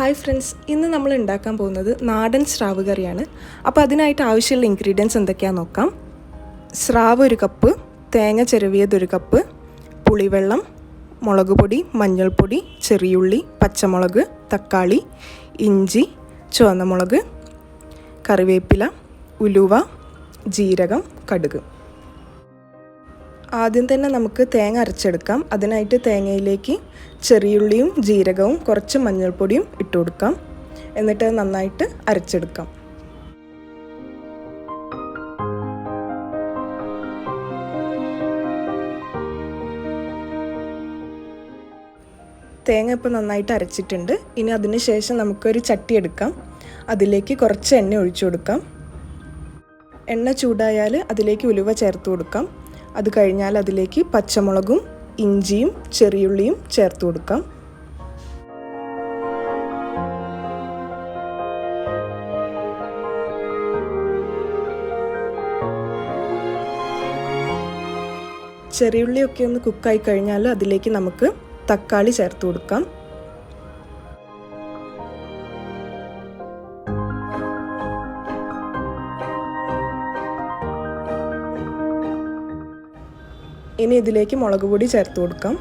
Hi friends, ഇന്ന് നമ്മൾ ഉണ്ടാക്കാൻ പോകുന്നത് നാടൻ സ്രാവ് കറിയാണ്. അപ്പോൾ അതിനായിട്ട് ആവശ്യമുള്ള ഇൻഗ്രീഡിയൻസ് എന്തൊക്കെയാണെന്ന് നോക്കാം. സ്രാവ് 1 കപ്പ്, തേങ്ങ ചിരവിയത് 1 കപ്പ്, പുളിവെള്ളം, മുളക് പൊടി, മഞ്ഞൾപ്പൊടി, ചെറിയുള്ളി, പച്ചമുളക്, തക്കാളി, ഇഞ്ചി, ചുവന്ന മുളക്, കറിവേപ്പില, ഉലുവ, ജീരകം, കടുക്. ആദ്യം തന്നെ നമുക്ക് തേങ്ങ അരച്ചെടുക്കാം. അതിനായിട്ട് തേങ്ങയിലേക്ക് ചെറിയുള്ളിയും ജീരകവും കുറച്ച് മഞ്ഞൾപ്പൊടിയും ഇട്ട് കൊടുക്കാം. എന്നിട്ട് നന്നായിട്ട് അരച്ചെടുക്കാം. തേങ്ങ ഇപ്പോൾ നന്നായിട്ട് അരച്ചിട്ടുണ്ട്. ഇനി അതിന് ശേഷം നമുക്കൊരു ചട്ടി എടുക്കാം. അതിലേക്ക് കുറച്ച് എണ്ണ ഒഴിച്ചു കൊടുക്കാം. എണ്ണ ചൂടായാൽ അതിലേക്ക് ഉലുവ ചേർത്ത് കൊടുക്കാം. അത് കഴിഞ്ഞാൽ അതിലേക്ക് പച്ചമുളകും ഇഞ്ചിയും ചെറിയുള്ളിയും ചേർത്ത് കൊടുക്കാം. ചെറിയുള്ളിയൊക്കെ ഒന്ന് കുക്കായി കഴിഞ്ഞാൽ അതിലേക്ക് നമുക്ക് തക്കാളി ചേർത്ത് കൊടുക്കാം. ഇനി ഇതിലേക്ക് മുളക് പൊടി ചേർത്ത് കൊടുക്കാം.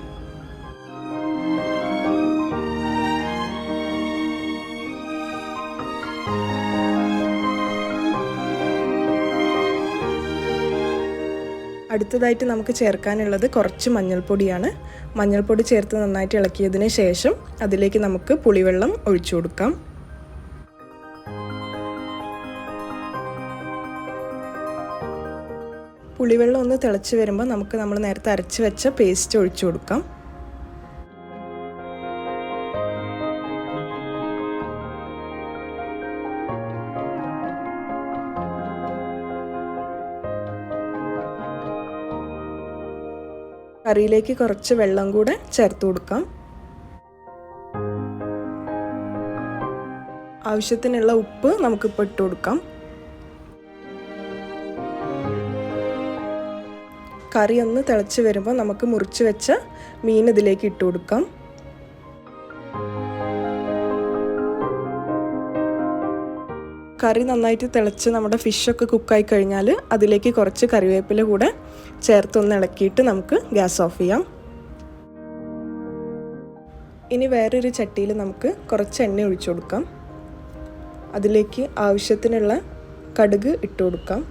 അടുത്തതായിട്ട് നമുക്ക് ചേർക്കാനുള്ളത് കുറച്ച് മഞ്ഞൾപ്പൊടിയാണ്. മഞ്ഞൾപ്പൊടി ചേർത്ത് നന്നായിട്ട് ഇളക്കിയതിന് ശേഷം അതിലേക്ക് നമുക്ക് പുളിവെള്ളം ഒഴിച്ചു കൊടുക്കാം. പുളിവെള്ളം ഒന്ന് തിളച്ച് വരുമ്പോൾ നമുക്ക് നമ്മൾ നേരത്തെ അരച്ച് വെച്ച പേസ്റ്റ് ഒഴിച്ചു കൊടുക്കാം. കറിയിലേക്ക് കുറച്ച് വെള്ളം കൂടെ ചേർത്ത് കൊടുക്കാം. ആവശ്യത്തിനുള്ള ഉപ്പ് നമുക്കിപ്പോൾ ഇട്ട് കൊടുക്കാം. കറി ഒന്ന് തിളച്ച് വരുമ്പോൾ നമുക്ക് മുറിച്ച് വെച്ച മീൻ ഇതിലേക്ക് ഇട്ട് കൊടുക്കാം. കറി നന്നായിട്ട് തിളച്ച് നമ്മുടെ ഫിഷൊക്കെ കുക്കായി കഴിഞ്ഞാൽ അതിലേക്ക് കുറച്ച് കറിവേപ്പില കൂടെ ചേർത്തൊന്ന് ഇളക്കിയിട്ട് നമുക്ക് ഗ്യാസ് ഓഫ് ചെയ്യാം. ഇനി വേറൊരു ചട്ടിയിൽ നമുക്ക് കുറച്ച് എണ്ണ ഒഴിച്ചു കൊടുക്കാം. അതിലേക്ക് ആവശ്യത്തിനുള്ള കടുക് ഇട്ട് കൊടുക്കാം.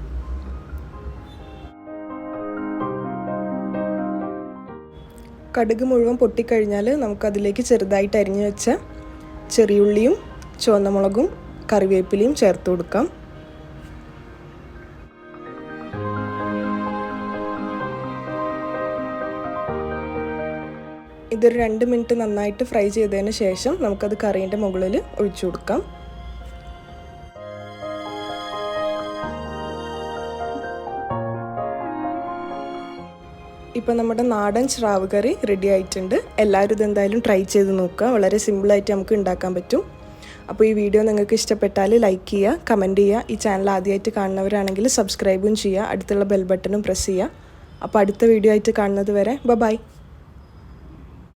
കടുക് മുഴുവൻ പൊട്ടിക്കഴിഞ്ഞാൽ നമുക്കതിലേക്ക് ചെറുതായിട്ട് അരിഞ്ഞു വെച്ച ചെറിയുള്ളിയും ചുവന്ന മുളകും കറിവേപ്പിലയും ചേർത്ത് കൊടുക്കാം. ഇതൊരു 2 മിനിറ്റ് നന്നായിട്ട് ഫ്രൈ ചെയ്തതിന് ശേഷം നമുക്കത് കറീൻ്റെ മുകളിൽ ഒഴിച്ചു കൊടുക്കാം. ഇപ്പോൾ നമ്മുടെ നാടൻ സ്രാവ് കറി റെഡി ആയിട്ടുണ്ട്. എല്ലാവരും ഇതെന്തായാലും ട്രൈ ചെയ്ത് നോക്കുക. വളരെ സിമ്പിളായിട്ട് നമുക്ക് ഉണ്ടാക്കാൻ പറ്റും. അപ്പോൾ ഈ വീഡിയോ നിങ്ങൾക്ക് ഇഷ്ടപ്പെട്ടാൽ ലൈക്ക് ചെയ്യുക, കമൻറ്റ് ചെയ്യുക. ഈ ചാനൽ ആദ്യമായിട്ട് കാണുന്നവരാണെങ്കിൽ സബ്സ്ക്രൈബും ചെയ്യുക. അടുത്തുള്ള ബെൽ ബട്ടണും പ്രസ് ചെയ്യുക. അപ്പോൾ അടുത്ത വീഡിയോ ആയിട്ട് കാണുന്നത് വരെ ബൈ.